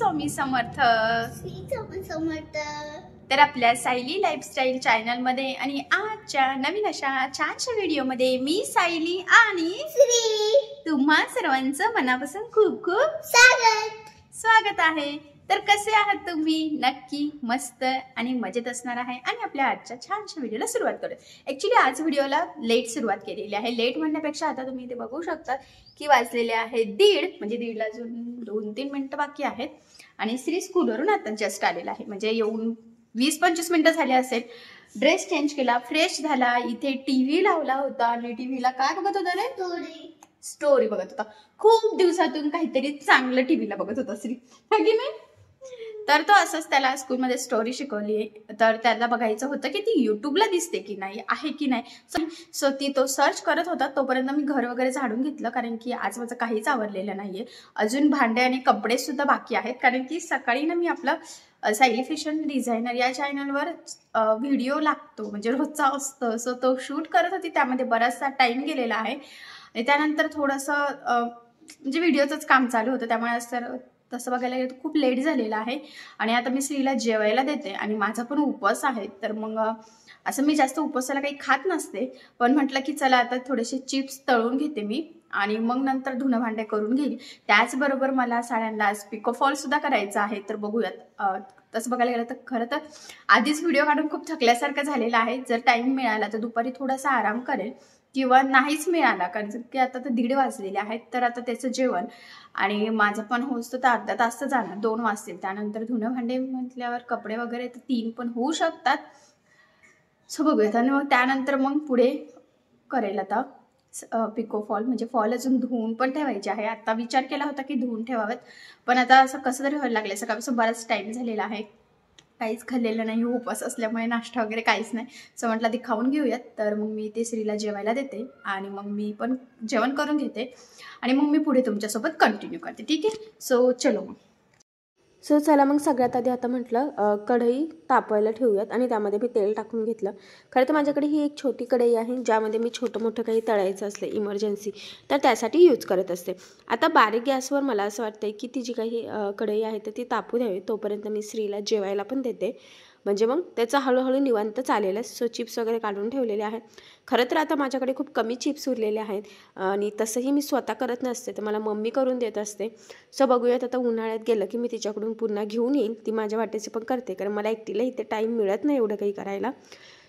स्वामी समर्थ. श्री स्वामी समर्थ. तर आपल्या Sayali lifestyle channel मध्ये आणि आजच्या नवीन अशा छानशा व्हिडिओ मध्ये मी सायली आणि श्री तुम्हा सर्वांचं मनापासून खूप खूप स्वागत आहे. तर कसे आहात तुम्ही? नक्की मस्त आणि मजेत असणार आहे. आणि आपल्या आजच्या छानशा व्हिडिओला सुरुवात करूया. ऍक्च्युली आज व्हिडिओला लेट सुरुवात केलेली आहे. लेट म्हणण्यापेक्षा आता तुम्ही इथे बघू शकता की वाजलेले आहे 1:30, म्हणजे 1:30ला अजून 2-3 मिनिटं बाकी आहेत. आणि श्री स्कूलवरून आता जस्ट आलेला आहे, म्हणजे येऊन 20-25 मिनिटं झाले असेल. ड्रेस चेंज केला, फ्रेश झाला, इथे टीव्ही लावला होता आणि टीव्हीला काय बघत होता रे? स्टोरी बघत होता. खूप दिवसातून काहीतरी चांगलं टीव्हीला बघत होता श्री, की नाही? तर तो असंच त्याला स्कूलमध्ये स्टोरी शिकवली, तर त्याला बघायचं होतं की ती युट्यूबला दिसते की नाही, आहे की नाही. सो तो सर्च करत होता. तोपर्यंत मी घर वगैरे झाडून घेतलं, कारण की आज माझं काहीच आवरलेलं नाहीये. अजून भांडे आणि कपडे सुद्धा बाकी आहेत, कारण की सकाळी ना मी आपलं सायली फॅशन डिझायनर या चॅनलवर व्हिडिओ लागतो, म्हणजे रोजचा असतो. सो तो शूट करत होती, त्यामध्ये बराचसा टाइम गेलेला आहे. आणि त्यानंतर थोडंसं म्हणजे व्हिडिओचंच काम चालू होतं, त्यामुळे तसं बघायला गेलं तर खूप लेट झालेला आहे. आणि आता मी श्रीला जेवायला देते आणि माझा पण उपवास आहे. तर मग असं मी जास्त उपवासाला काही खात नसते, पण म्हटलं की चला आता थोडेसे चिप्स तळून घेते मी आणि मग नंतर धुणं भांडे करून घेईल. त्याचबरोबर मला साड्यांना आज पिको फॉल सुद्धा करायचा आहे. तर बघूयात. तसं बघायला गेलं तर खरं तर आधीच व्हिडिओ काढून खूप थकल्यासारखं झालेला आहे. जर टाइम मिळाला तर दुपारी थोडासा आराम करेल, किंवा नाहीच मिळाला, कारण की आता तर 1:30 वाजलेले आहेत. तर आता त्याचं जेवण आणि माझं पण होतं तर अर्धा तास तर जाणार, 2 वाजतील. त्यानंतर धुणं भांडे म्हटल्यावर कपडे वगैरे तर 3 पण होऊ शकतात. सो बघूयात. आणि मग त्यानंतर मग पुढे करेल आता पिको फॉल, म्हणजे फॉल अजून धुवून पण ठेवायचे आहे. आता विचार केला होता की धुवून ठेवावेत, पण आता असं कसं तरी व्हायला लागलं. सकाळपासून बराच टाईम झालेला आहे, काहीच खाल्लेलं नाही, उपवास असल्यामुळे नाश्ता वगैरे काहीच नाही. सो म्हटलं ते खाऊन घेऊयात. तर मग मी ते श्रीला जेवायला देते आणि मग मी पण जेवण करून घेते आणि मग मी पुढे तुमच्यासोबत कंटिन्यू करते, ठीक आहे? सो चलो मग. चला मग सगळ्यात आधी आता म्हटलं कढई तापवायला ठेवूयात आणि त्यामध्ये मी तेल टाकून घेतलं. खरं तर माझ्याकडे ही एक छोटी कढई आहे, ज्यामध्ये मी छोटं मोठं काही तळायचं असलं इमर्जन्सी तर त्यासाठी यूज करत असते. आता बारीक गॅसवर मला असं वाटतंय की ती जी काही कढई आहे तर ती तापू द्यावी. तोपर्यंत मी श्रीला जेवायला पण देते, म्हणजे मग त्याचं हळूहळू निवांत चालेल. सो चिप्स वगैरे काढून ठेवलेले आहेत. खरं तर आता माझ्याकडे खूप कमी चिप्स उरलेले आहेत आणि तसंही मी स्वतः करत नसते, तर मला मम्मी करून देत असते. सो बघूयात, आता उन्हाळ्यात गेलं की मी तिच्याकडून पुन्हा घेऊन येईल. ती माझ्या वाटेची पण करते, कारण मला एकटीला इथे टाईम मिळत नाही एवढं काही करायला.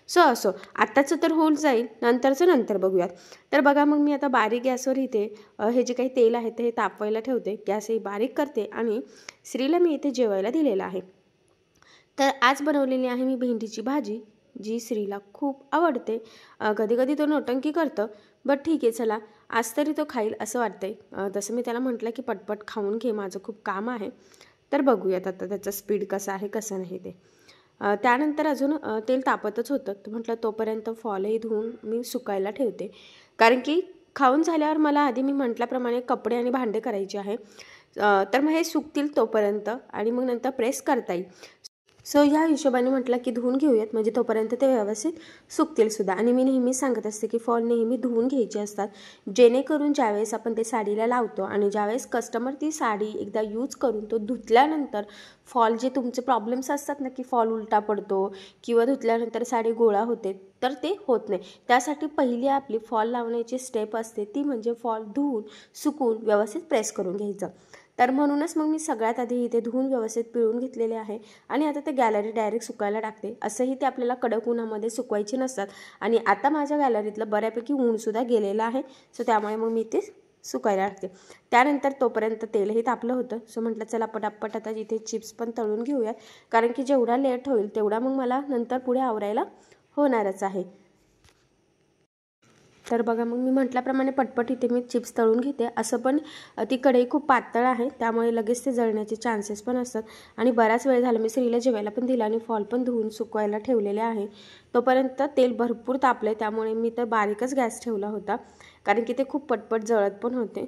सो असो, आत्ताचं तर होऊन जाईल, नंतरचं नंतर बघूयात. तर बघा, मग मी आता बारीक गॅसवर इथे हे जे काही तेल आहे ते हे तापवायला ठेवते. गॅसही बारीक करते आणि श्रीला मी इथे जेवायला दिलेलं आहे. तर आज बनवलेली आहे मी भेंडीची भाजी, जी श्रीला खूप आवडते. कधी कधी तो नौटंकी करतं, बट ठीक आहे, चला आज तरी तो खाईल असं वाटतंय. तसं मी त्याला म्हटलं की पटपट खाऊन घे, माझं खूप काम आहे. तर बघूयात आता त्याचं स्पीड कसं आहे कसं नाही ते. त्यानंतर अजून तेल तापतच होतं, तर म्हटलं तोपर्यंत फॉलही धुवून मी सुकायला ठेवते, कारण की खाऊन झाल्यावर मला आधी मी म्हटल्याप्रमाणे कपडे आणि भांडे करायचे आहे. तर मग हे सुकतील तोपर्यंत आणि मग नंतर प्रेस करता येईल. सो ह्या हिशोबाने म्हटलं की धुवून घेऊयात, म्हणजे तोपर्यंत ते व्यवस्थित सुकतील सुद्धा. आणि मी नेहमी सांगत असते की फॉल नेहमी धुवून घ्यायचे असतात, जेणेकरून ज्यावेळेस आपण ते साडीला लावतो आणि ज्यावेळेस कस्टमर ती साडी एकदा यूज करून तो धुतल्यानंतर फॉल जे तुमचे प्रॉब्लेम्स असतात ना, की फॉल उलटा पडतो किंवा धुतल्यानंतर साडी गोळा होते, तर ते होत नाही. त्यासाठी पहिली आपली फॉल लावण्याची स्टेप असते ती म्हणजे फॉल धुवून सुकून व्यवस्थित प्रेस करून घ्यायचं. तर म्हणूनच मग मी सगळ्यात आधी इथे धुवून व्यवस्थित पिळून घेतलेले आहे आणि आता ते गॅलरी डायरेक्ट सुकायला टाकते. असंही ते आपल्याला कडक उन्हामध्ये सुकवायचे नसतात आणि आता माझ्या गॅलरीतलं बऱ्यापैकी ऊनसुद्धा गेलेलं आहे. सो त्यामुळे मग मी ते सुकायला टाकते. त्यानंतर तोपर्यंत तेलही तापलं होतं. सो म्हटलं चला पटापट आता इथे चिप्स पण तळून घेऊयात, कारण की जेवढा लेट होईल तेवढा मग मला नंतर पुढे आवरायला होणारच आहे. तर बघा, मग मी म्हटल्याप्रमाणे पटपट इथे मी चिप्स तळून घेते. असं पण ती कढई खूप पातळ आहे, त्यामुळे लगेच ते जळण्याचे चान्सेस पण असतात. आणि बराच वेळ झाला मी श्रीला जेवायला पण दिला आणि फॉल पण धुवून सुकवायला ठेवलेले आहे. तोपर्यंत तेल भरपूर तापले, त्यामुळे मी तर बारीकच गॅस ठेवला होता, कारण की ते खूप पटपट जळत पण होते.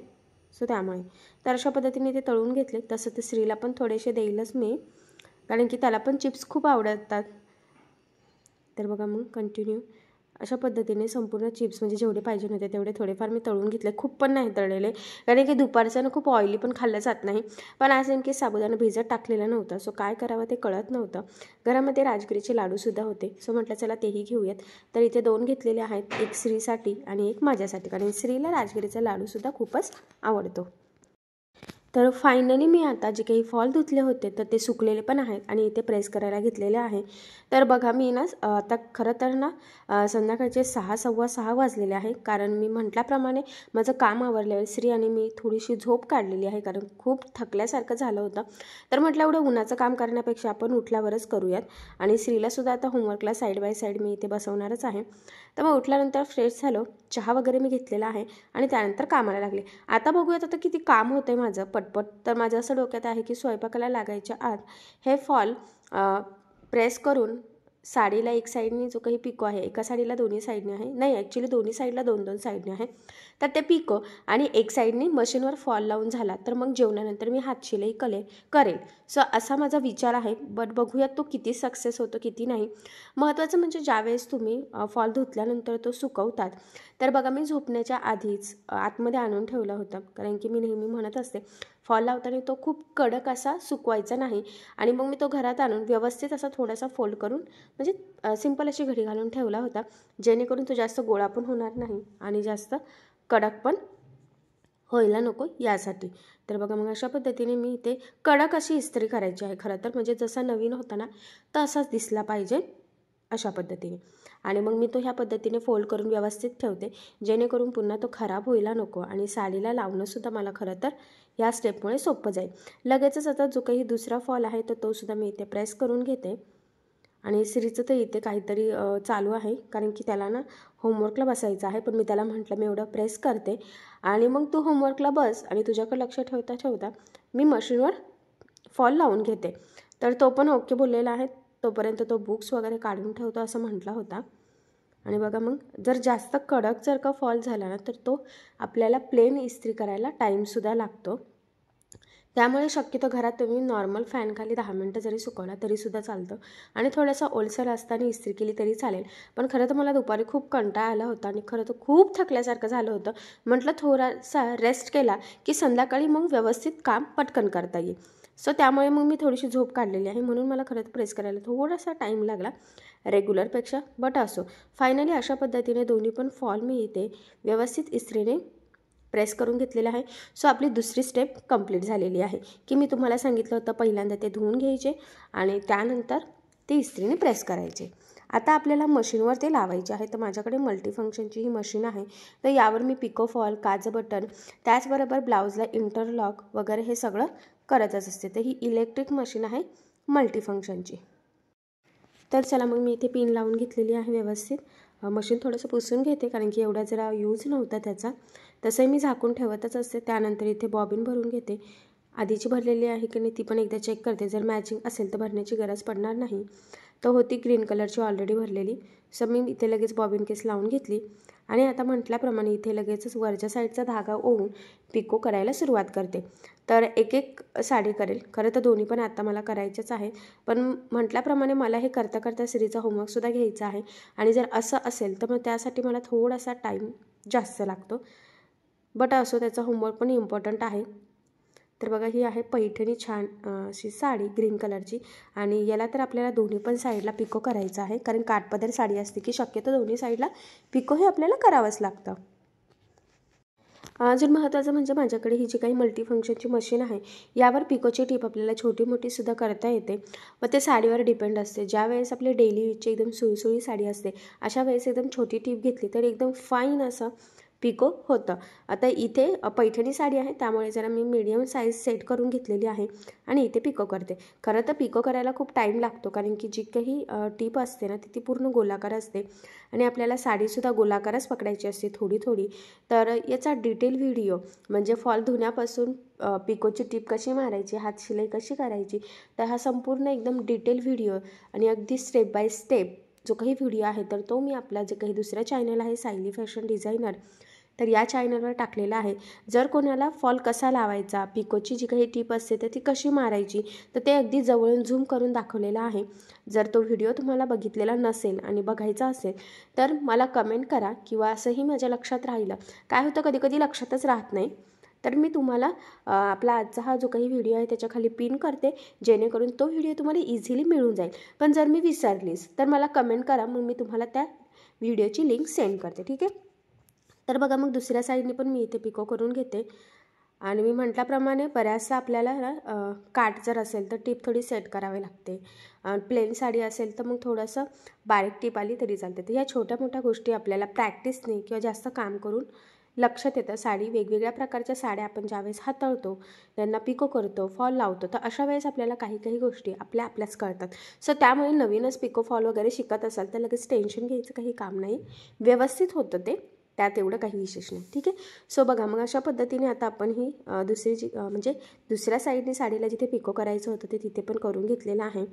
सो त्यामुळे तर अशा पद्धतीने ते तळून घेतले. तसं ते श्रीला पण थोडेसे देईलच मी, कारण की त्याला पण चिप्स खूप आवडतात. तर बघा, मग कंटिन्यू अशा पद्धतीने संपूर्ण चिप्स म्हणजे जेवढे पाहिजे होते तेवढे थोडेफार मी तळून घेतले. खूप पण नाही तळलेले, कारण की दुपारचं खूप ऑइली पण खाल्लं जात नाही. पण आज नेमकी साबुदाणा भिजत टाकलेला नव्हता, सो काय करावं ते कळत नव्हतं. घरामध्ये राजगिरीचे लाडूसुद्धा होते, सो म्हटलं चला तेही घेऊयात. तर इथे 2 घेतलेले आहेत, एक श्रीसाठी आणि एक माझ्यासाठी, कारण श्रीला राजगिरीचा लाडूसुद्धा खूपच आवडतो. तर फायनली मी आता जे काही फॉल धुतले होते तर ते सुकलेले पण आहेत आणि इथे प्रेस करायला घेतलेले आहे. तर बघा मी ना आता खरं तर ना संध्याकाळचे 6:15 वाजलेले आहे, कारण मी म्हटल्याप्रमाणे माझं काम आवरलं आहे. श्री आणि मी थोडीशी झोप काढलेली आहे, कारण खूप थकल्यासारखं झालं होतं. तर म्हटलं एवढं उन्हाचं काम करण्यापेक्षा आपण उठल्यावरच करूयात. आणि श्रीलासुद्धा आता होमवर्कला साईड बाय साईड मी इथे बसवणारच आहे. तर मग उठल्यानंतर फ्रेश झालो, चहा वगैरे मी घेतलेला आहे आणि त्यानंतर कामाला लागले. आता बघूयात आता किती काम होतं आहे माझं पटपट. तर माझं असं डोक्यात आहे की स्वयंपाकाला लागायच्या आत हे फॉल प्रेस करून साडीला एक साईडने जो काही पिको आहे, एका साडीला दोन्ही साईडने आहे, नाही ॲक्च्युली दोन्ही साईडला 2-2 साईडने आहे, तर ते पिको आणि एक साईडने मशीनवर फॉल लावून झाला तर मग जेवणानंतर मी हातशिलाई करेल. सो असा माझा विचार आहे. बट बघूयात तो किती सक्सेस होतो किती नाही. महत्त्वाचं म्हणजे ज्यावेळेस तुम्ही फॉल धुतल्यानंतर तो सुकवतात, तर बघा मी झोपण्याच्या आधीच आतमध्ये आणून ठेवला होता, कारण की मी नेहमी म्हणत असते फॉल लावताना तो खूप कडक असा सुकवायचा नाही. आणि मग मी तो घरात आणून व्यवस्थित असा थोडासा फोल्ड करून म्हणजे सिंपल अशी घडी घालून ठेवला होता, जेणेकरून तो जास्त गोळा पण होणार नाही आणि जास्त कडक पण व्हायला नको यासाठी. तर बघा मग अशा पद्धतीने मी इथे कडक अशी इस्त्री करायची आहे खरं तर, म्हणजे जसा नवीन होता ना तसाच दिसला पाहिजे अशा पद्धतीने. आणि मग मी तो ह्या पद्धतीने फोल्ड करून व्यवस्थित ठेवते, जेणेकरून पुन्हा तो खराब व्हायला नको आणि साडीला लावणंसुद्धा मला खरं तर या स्टेपमुळे सोपं जाईल. लगेचच आता जो काही दुसरा फॉल आहे तर तो सुद्धा मी इथे प्रेस करून घेते. आणि श्रीचं तर इथे काहीतरी चालू आहे, कारण की त्याला ना होमवर्कला बसायचं आहे. पण मी त्याला म्हटलं मी एवढं प्रेस करते आणि मग तू होमवर्कला बस आणि तुझ्याकडे लक्ष ठेवता ठेवता मी मशीनवर फॉल लावून घेते. तर तो पण ओके बोललेला आहे. तोपर्यंत तो बुक्स वगैरे काढून ठेवतो असं म्हटला होता. आणि बघा मग जर जास्त कडक जर का फॉल झाला ना तर तो आपल्याला प्लेन इस्त्री करायला टाईमसुद्धा लागतो. त्यामुळे शक्यतो घरात तुम्ही नॉर्मल फॅनखाली 10 मिनटं जरी सुकवला तरीसुद्धा चालतं आणि थोडंसं ओलसर असताना इस्त्री केली तरी चालेल. पण खरं तर मला दुपारी खूप कंटाळा आला होता आणि खरं तर खूप थकल्यासारखं झालं होतं. म्हटलं थोडासा रेस्ट केला की संध्याकाळी मग व्यवस्थित काम पटकन करता येईल. सो त्यामुळे मग मी थोडीशी झोप काढलेली आहे, म्हणून मला खरं तर प्रेस करायला थोडासा टाईम लागला रेग्युलरपेक्षा. बट असो, फायनली अशा पद्धतीने दोन्ही पण फॉल मी इथे व्यवस्थित इस्त्रीने प्रेस करून घेतलेलं आहे. सो आपली दुसरी स्टेप कंप्लीट झालेली आहे की मी तुम्हाला सांगितलं होतं पहिल्यांदा ते धुवून घ्यायचे आणि त्यानंतर ते इस्त्रीने प्रेस करायचे. आता आपल्याला मशीनवर ते लावायचे आहे. तर माझ्याकडे मल्टीफंक्शनची ही मशीन आहे, तर यावर मी पिको फॉल, काज बटन, त्याचबरोबर ब्लाऊजला इंटरलॉक वगैरे हे सगळं करतच असते. तर ही इलेक्ट्रिक मशीन आहे मल्टीफंक्शनची. तर चला मग मी इथे पिन लावून घेतलेली आहे व्यवस्थित. मशीन थोडंसं पुसून घेते, कारण की एवढा जरा यूज नव्हता त्याचा. तसंही मी झाकून ठेवतच असते. त्यानंतर इथे बॉबिन भरून घेते. आधीची भरलेली आहे की नाही ती पण एकदा चेक करते. जर मॅचिंग असेल तर भरण्याची गरज पडणार नाही. तर होती ग्रीन कलरची ऑलरेडी भरलेली. सो मी इथे लगेच बॉबिन केस लावून घेतली आणि आता म्हटल्याप्रमाणे इथे लगेचच वरच्या साईडचा धागा ओवून पिको करायला सुरुवात करते. तर एक एक साडी करेल. खरं तर दोन्ही पण आता मला करायचेच आहे, पण म्हटल्याप्रमाणे मला हे करता करता श्रीचा होमवर्कसुद्धा घ्यायचा आहे आणि जर असं असेल तर मग त्यासाठी मला थोडासा टाईम जास्त लागतो. बट असो, त्याचा होमवर्क पण इम्पॉर्टंट आहे. तर बघा ही आहे पैठणी छान अशी साडी ग्रीन कलरची आणि याला तर आपल्याला दोन्ही पण साईडला पिको करायचं आहे, कारण काठपदर साडी असते की शक्यतो दोन्ही साईडला पिको हे आपल्याला करावंच लागतं. अजून महत्त्वाचं म्हणजे माझ्याकडे ही जी काही मल्टीफंक्शनची मशीन आहे यावर पिकोची टीप आपल्याला छोटी मोठीसुद्धा करता येते. मग ते साडीवर डिपेंड असते. ज्या वेळेस आपली डेली यूजची एकदम सुळसुळी साडी असते अशा वेळेस एकदम छोटी टीप घेतली तर एकदम फाईन असं पिको होतं. आता इथे पैठणी साडी आहे त्यामुळे जरा मी मीडियम साईज सेट करून घेतलेली आहे आणि इथे पिको करते. खरं तर पिको करायला खूप टाईम लागतो, कारण की जी काही टीप असते ना ती पूर्ण गोलाकार असते आणि आपल्याला साडीसुद्धा गोलाकारच पकडायची असते थोडी थोडी. तर याचा डिटेल व्हिडिओ म्हणजे फॉल धुण्यापासून पिकोची टीप कशी मारायची, हात शिलाई कशी करायची, तर हा संपूर्ण एकदम डिटेल व्हिडिओ आणि अगदी स्टेप बाय स्टेप जो काही व्हिडिओ आहे तर तो मी आपला जे काही दुसरा चॅनल आहे सायली फॅशन डिझायनर तर या चॅनलवर टाकलेला आहे. जर कोणाला फॉल कसा लावायचा, पिकोची जी काही टीप असते तर ती कशी मारायची, तर ते अगदी जवळून झूम करून दाखवलेलं आहे. जर तो व्हिडिओ तुम्हाला बघितलेला नसेल आणि बघायचा असेल तर मला कमेंट करा, किंवा असंही माझ्या लक्षात राहिलं. काय होतं, कधी कधी लक्षातच राहत नाही, तर मी तुम्हाला आपला आजचा हा जो काही व्हिडिओ आहे त्याच्या खाली पिन करते, जेणेकरून तो व्हिडिओ तुम्हाला इझिली मिळून जाईल. पण जर मी विसरलीस तर मला कमेंट करा, मग मी तुम्हाला त्या व्हिडिओची लिंक सेंड करते, ठीक आहे. तर बघा, मग दुसऱ्या साईडने पण मी इथे पिको करून घेते. आणि मी म्हटल्याप्रमाणे बऱ्याचदा आपल्याला काठ जर असेल तर टीप थोडी सेट करावी लागते. प्लेन साडी असेल तर मग थोडंसं बारीक टीप आली तरी चालते. तर ह्या छोट्या मोठ्या गोष्टी आपल्याला प्रॅक्टिसने किंवा जास्त काम करून लक्षात येतं. साडी, वेगवेगळ्या प्रकारच्या साड्या आपण ज्यावेळेस हाताळतो, त्यांना पिको करतो, फॉल लावतो, तर अशा वेळेस आपल्याला काही काही गोष्टी आपल्याच कळतात. सो त्यामुळे नवीनच पिको फॉल वगैरे शिकत असाल तर लगेच टेन्शन घ्यायचं काही काम नाही, व्यवस्थित होतं ते, त्यात एवढं काही विशेष नाही, ठीक आहे. सो बघा, मग अशा पद्धतीने आता आपण ही म्हणजे दुसऱ्या साईडने साडीला जिथे पिको करायचं होतं ते तिथे पण करून घेतलेलं आहे.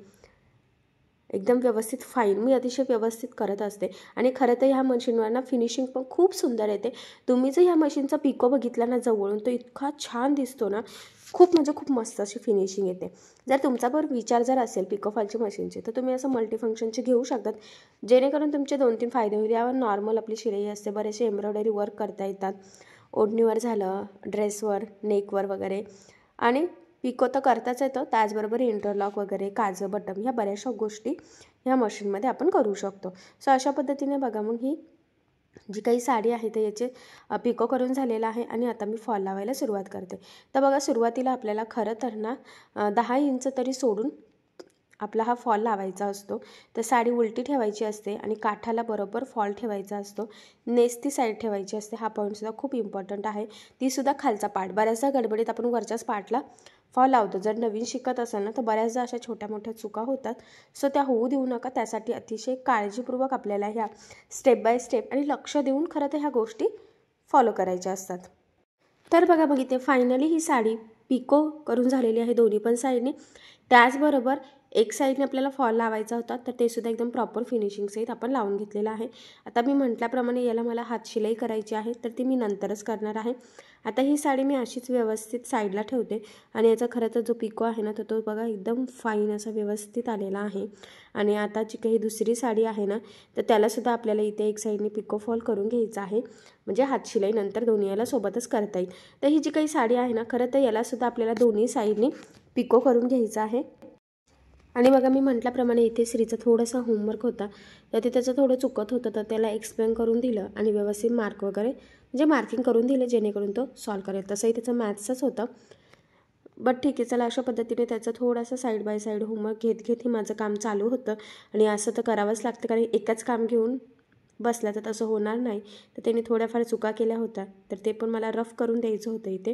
एकदम व्यवस्थित फाईन, मी अतिशय व्यवस्थित करत असते. आणि खरं तर ह्या मशीनवर ना फिनिशिंग पण खूप सुंदर येते. तुम्ही जर ह्या मशीनचा पिको बघितला ना जवळून, तो इतका छान दिसतो ना, खूप म्हणजे खूप मस्त अशी फिनिशिंग येते. जर तुमचा विचार जर असेल पिकोफॉलची मशीनची, तर तुम्ही असं मल्टीफंक्शनची घेऊ शकतात, जेणेकरून तुमचे 2-3 फायदे होईल. यावर नॉर्मल आपली शिलाई असते, बरेचसे एम्ब्रॉयडरी वर्क करता येतात, ओढणीवर झालं, ड्रेसवर, नेकवर वगैरे. आणि पिको तर करताच येतं, त्याचबरोबर इंटरलॉक वगैरे, काजं, बटन, ह्या बऱ्याचशा गोष्टी ह्या मशीनमध्ये आपण करू शकतो. सो अशा पद्धतीने बघा, मग ही जी काही साडी आहे तर याचे पिको करून झालेलं आहे. आणि आता मी फॉल लावायला सुरुवात करते. तर बघा, सुरुवातीला आपल्याला खरं तर ना 10 इंच तरी सोडून आपला हा फॉल लावायचा असतो. तर साडी उलटी ठेवायची असते आणि काठाला बरोबर फॉल ठेवायचा असतो. नेसती साईड ठेवायची असते. हा पॉईंटसुद्धा खूप इम्पॉर्टंट आहे. तीसुद्धा खालचा पार्ट. बऱ्याचदा गडबडीत आपण वरच्याच पार्टला फॉल लावतो. जर नवीन शिकत असाल ना तर बऱ्याचदा अशा छोट्या मोठ्या चुका होतात. सो त्या होऊ देऊ नका. त्यासाठी अतिशय काळजीपूर्वक आपल्याला ह्या स्टेप बाय स्टेप आणि लक्ष देऊन खरं तर ह्या गोष्टी फॉलो करायच्या असतात. तर बघा, मग इथे फायनली ही साडी पिको करून झालेली आहे दोन्ही पण साईडने. त्याचबरोबर एक साईडने आपल्याला फॉल लावायचा होता, तर ते सुद्धा एकदम प्रॉपर फिनिशिंग सहित आपण लावून घेतलेलं आहे. आता मी म्हटल्याप्रमाणे याला मला हात शिलाई करायची आहे, तर ती मी नंतरच करणार आहे. आता ही साडी मी अशीच व्यवस्थित साईडला ठेवते. आणि याचा खरं तर जो पिको आहे ना, तर तो बघा एकदम फाईन असा व्यवस्थित आलेला आहे. आणि आता जी काही दुसरी साडी आहे ना, तर त्यालासुद्धा आपल्याला इथे एक साईडने पिको फॉल करून घ्यायचा आहे, म्हणजे हातशिलाई नंतर दोन्ही याला सोबतच करता येईल. तर ही जी काही साडी आहे ना, खरं तर यालासुद्धा आपल्याला दोन्ही साईडने पिको करून घ्यायचं आहे. आणि बघा, मी म्हटल्याप्रमाणे इथे श्रीचा थोडासा होमवर्क होता, तर ते त्याचं थोडं चुकत होतं, तर त्याला एक्सप्लेन करून दिलं आणि व्यवस्थित मार्क वगैरे म्हणजे मार्किंग करून दिलं, जेणेकरून तो सॉल्व करेल. तसंही त्याचं मॅथ्सच होतं. बट ठीक आहे, चला अशा पद्धतीने त्याचं थोडासा साईड बाय साईड होमवर्क घेत हे माझं काम चालू होतं. आणि असं तर करावंच लागतं, कारण एकच काम घेऊन बसला तर तसं होणार नाही. तर त्याने थोड्याफार चुका केल्या होत्या, तर ते पण मला रफ करून द्यायचं होतं इथे.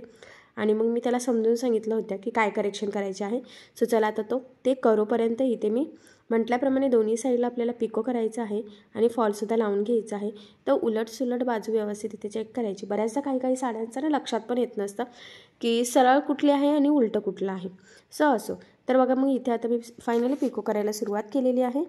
आणि मग मी त्याला समजून सांगितलं होतं की काय करेक्शन करायचे आहे. सो चला, आता ते करोपर्यंत इथे मी म्हटल्याप्रमाणे दोन्ही साईडला आपल्याला पिको करायचं आहे आणि फॉलसुद्धा लावून घ्यायचं आहे. तर उलटसुलट बाजू व्यवस्थित इथे चेक करायची. बऱ्याचदा काही साड्यांचं ना लक्षात पण येत नसतं की सरळ कुठली आहे आणि उलटं कुठलं आहे. सो असो, तर बघा, मग इथे आता मी फायनली पिको करायला सुरुवात केलेली आहे.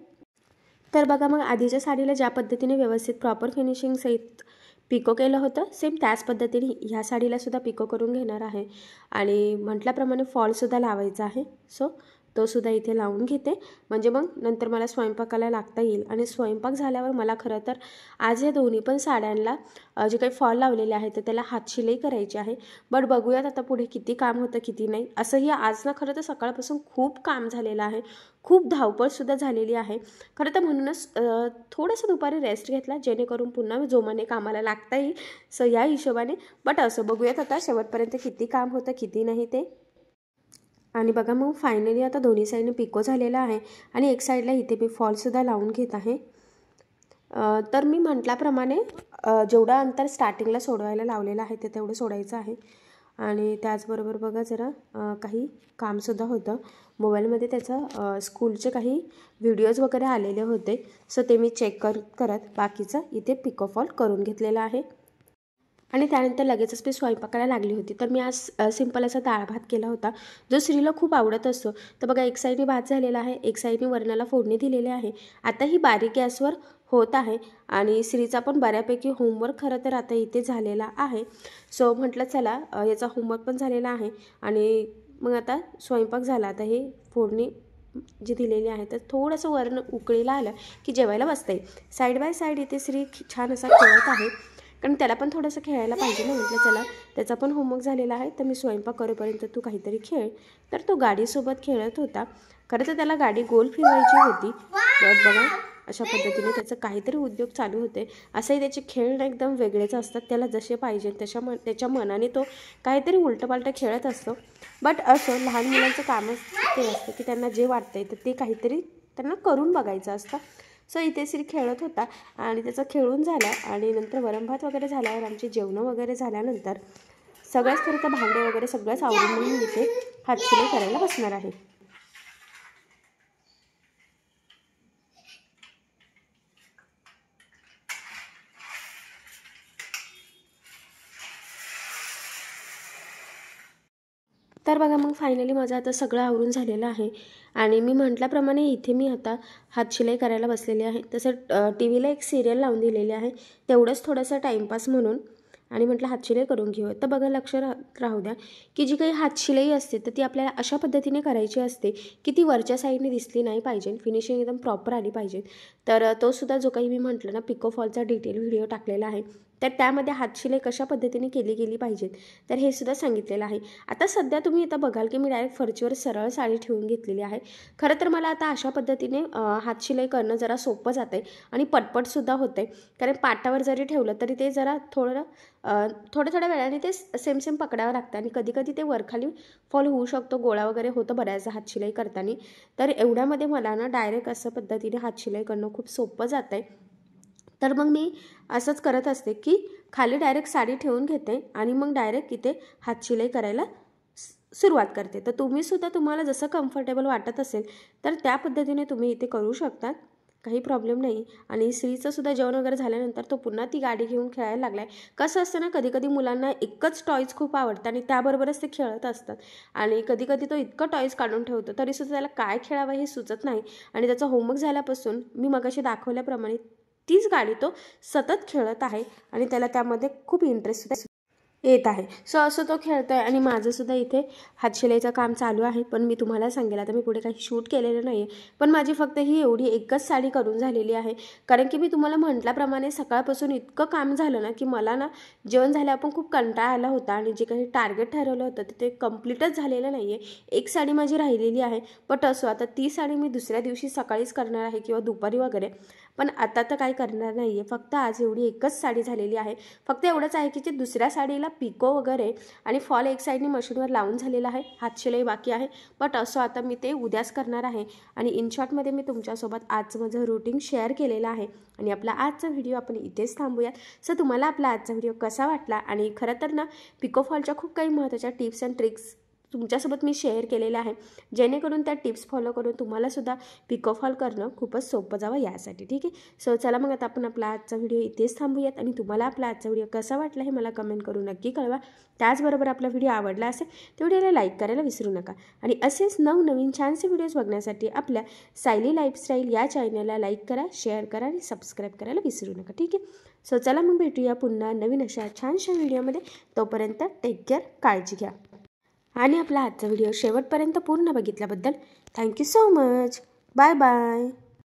तर बघा, मग आधीच्या साडीला ज्या पद्धतीने व्यवस्थित प्रॉपर फिनिशिंग सहित पिको केलं होतं, सेम त्याच पद्धतीने ह्या साडीलासुद्धा पिको करून घेणार आहे. आणि म्हटल्याप्रमाणे फॉलसुद्धा लावायचा आहे. सो तो सुद्धा इथे लावून घेते, म्हणजे मग नंतर मला स्वयंपाकाला लागता येईल. आणि स्वयंपाक झाल्यावर मला खरं तर आज या दोन्ही पण साड्यांना जे काही फॉल लावलेले आहे तर त्याला हातशिलाई करायची आहे. बट बघूयात आता पुढे किती काम होतं किती नाही. असंही आज ना खरं तर सकाळपासून खूप काम झालेलं आहे, खूप धावपळसुद्धा झालेली आहे. खरं तर म्हणूनच थोडंसं दुपारी रेस्ट घेतला, जेणेकरून पुन्हा जोमाने कामाला लागता येईल. सो या हिशोबाने. बट असं बघूयात आता शेवटपर्यंत किती काम होतं किती नाही ते. आणि बघा, मग फायनली आता दोन्ही साईडने पिको झालेला आहे. आणि एक साईडला इथे मी फॉलसुद्धा लावून घेत आहे. तर मी म्हटल्याप्रमाणे जेवढं अंतर स्टार्टिंगला सोडवायला लावलेलं आहे ते तेवढं सोडायचं आहे. आणि त्याचबरोबर बघा, जरा काही कामसुद्धा होतं मोबाईलमध्ये. त्याचं स्कूलचे काही व्हिडिओज वगैरे आलेले होते. सो ते मी चेक करत बाकीचं इथे पिको फॉल करून घेतलेलं आहे. आणि त्यानंतर लगेचच मी स्वयंपाकाला लागली होती. तर मी आज सिंपल असा डाळ भात केला होता, जो श्रीला खूप आवडत असतो. तर बघा, एक साईडने भात झालेला आहे, एक साईडने वरणाला फोडणी दिलेली आहे. आता ही बारीक गॅसवर होत आहे आणि श्रीचा पण बऱ्यापैकी होमवर्क खरं तर आता इथे झालेला आहे. सो म्हटलं चला, याचा होमवर्क पण झालेला आहे आणि मग आता स्वयंपाक झाला. आता हे फोडणी जी दिलेली आहे तर थोडंसं वरण उकळीला आलं की जेवायला बसता येईल. साईड बाय साईड इथे श्री छान असा खेळत आहे, कारण त्याला पण थोडंसं खेळायला पाहिजे ना. म्हटलं चला, त्याचा पण होमवर्क झालेला आहे तर मी स्वयंपाक करेपर्यंत तू काहीतरी खेळ. तर तो गाडीसोबत खेळत होता. खरं तर त्याला गाडी गोल फिरवायची होती, बट बघा अशा पद्धतीने त्याचं काहीतरी उद्योग चालू होते. असंही त्याचे खेळ ना एकदम वेगळेच असतात, त्याला जसे पाहिजे त्याच्या मनाने तो काहीतरी उलटंपालटं खेळत असतो. बट असं लहान मुलांचं कामच ते असतं की त्यांना जे वाटतंय तर ते काहीतरी त्यांना करून बघायचं असतं. सो इथे श्री खेळत होता आणि त्याचं खेळून झालं आणि नंतर वरण भात वगैरे झाल्यावर आमचे जेवणं वगैरे झाल्यानंतर सगळ्याच खरं तर भांडे वगैरे सगळंच आवरून म्हणून इथे हातशिलाई करायला बसणार आहे. तर बघा, मग फायनली माझं आता सगळं आवरून झालेलं आहे आणि मी म्हटल्याप्रमाणे इथे मी आता हातशिलाई करायला बसलेली आहे. तसं टी व्हीला एक सिरियल लावून दिलेली आहे, तेवढंच थोडंसं टाईमपास म्हणून, आणि म्हटलं हातशिलाई करून घेऊ. तर बघा, लक्ष राहू द्या की जी काही हातशिलाई असते तर ती आपल्याला अशा पद्धतीने करायची असते की ती वरच्या साईडने दिसली नाही पाहिजे, फिनिशिंग एकदम प्रॉपर आली पाहिजे. तर तो सुद्धा जो काही मी म्हटलं ना पिको फॉलचा डिटेल व्हिडिओ टाकलेला आहे, तर त्यामध्ये हातशिलाई कशा पद्धतीने केली गेली पाहिजे तर हे सुद्धा सांगितलेलं आहे. आता सध्या तुम्ही आता बघाल की मी डायरेक्ट फरशीवर सरळ साडी ठेवून घेतलेली आहे. खरं तर मला आता अशा पद्धतीने हातशिलाई करणं जरा सोपं जातं आहे आणि पटपटसुद्धा होतं आहे, कारण पाटावर जरी ठेवलं तरी ते जरा थोड्या वेळाने ते सेम पकडावं लागतं आणि कधी ते वरखाली फॉल होऊ शकतो, गोळा वगैरे होतं बऱ्याचदा हातशिलाई करताना. तर एवढ्यामध्ये मला ना डायरेक्ट असं पद्धतीने हातशिलाई करणं खूप सोपं जातं आहे. तर मग मी असंच करत असते की खाली डायरेक्ट साडी ठेवून घेते आणि मग डायरेक्ट इथे हातशिलाई करायला सुरुवात करते. तर तुम्हीसुद्धा तुम्हाला जसं कम्फर्टेबल वाटत असेल तर त्या पद्धतीने तुम्ही इथे करू शकता, काही प्रॉब्लेम नाही. आणि श्रीचंसुद्धा जेवण वगैरे झाल्यानंतर तो पुन्हा ती गाडी घेऊन खेळायला लागला आहे. कसं असतं ना, कधी मुलांना एकच टॉईज खूप आवडतं आणि त्याबरोबरच ते खेळत असतात आणि कधी तो इतकं टॉईज काढून ठेवतो तरीसुद्धा त्याला काय खेळावं हे सुचत नाही. आणि त्याचा होमवर्क झाल्यापासून मी मगाशी दाखवल्याप्रमाणे तीच गाडी तो सतत खेळत आहे आणि त्याला त्यामध्ये खूप इंटरेस्ट येत आहे. सो असं तो खेळतो आहे आणि माझंसुद्धा इथे हातशिलाईचं काम चालू आहे. पण मी तुम्हाला सांगेल, आता मी पुढे काही शूट केलेलं नाही आहे, पण माझी फक्त ही एवढी एकच साडी करून झालेली आहे. कारण की मी तुम्हाला म्हटल्याप्रमाणे सकाळपासून इतकं काम झालं ना की मला ना जेवण झाल्यावर पण खूप कंटाळा आला होता आणि जे काही टार्गेट ठरवलं होतं ते कम्प्लीटच झालेलं नाही आहे. एक साडी माझी राहिलेली आहे, बट असो आता ती साडी मी दुसऱ्या दिवशी सकाळीच करणार आहे किंवा दुपारी वगैरे, पण आता तर काही करणार नाही आहे. फक्त आज एवढी एकच साडी झालेली आहे. फक्त एवढंच आहे की जे दुसऱ्या साडीला पिको वगैरे आणि फॉल एक साईडने मशीनवर लावून झालेला आहे, हातशिलाई बाकी आहे, बट असं आता मी ते उद्याच करणार आहे. आणि इन शॉर्टमध्ये मी तुमच्यासोबत आजचं माझं रुटीन शेअर केलेलं आहे आणि आपला आजचा व्हिडिओ आपण इथेच थांबूयात. सो तुम्हाला आपला आजचा व्हिडिओ कसा वाटला, आणि खरं तर ना पिको फॉलच्या खूप काही महत्त्वाच्या टिप्स अँड ट्रिक्स तुमच्यासोबत मी शेअर केलेल्या आहे, जेणेकरून त्या टिप्स फॉलो करून तुम्हालासुद्धा पिको फॉल करणं खूपच सोपं जावं यासाठी. ठीक आहे. सो चला मग आता आपण आपला आजचा व्हिडिओ इथेच थांबूयात आणि तुम्हाला आपला आजचा व्हिडिओ कसा वाटला हे मला कमेंट करून नक्की कळवा. त्याचबरोबर आपला व्हिडिओ आवडला असेल तर व्हिडिओला लाईक करायला विसरू नका आणि असेच नवनवीन छानसे व्हिडिओज बघण्यासाठी आपल्या सायली लाईफस्टाईल या चॅनलला लाईक करा, शेअर करा आणि सबस्क्राईब करायला विसरू नका. ठीक आहे. सो चला मग भेटूया पुन्हा नवीन अशा छानशा व्हिडिओमध्ये. तोपर्यंत टेक केअर, काळजी घ्या. आणि आपला आजचा व्हिडिओ शेवटपर्यंत पूर्ण बघितल्याबद्दल thank you so much. Bye bye.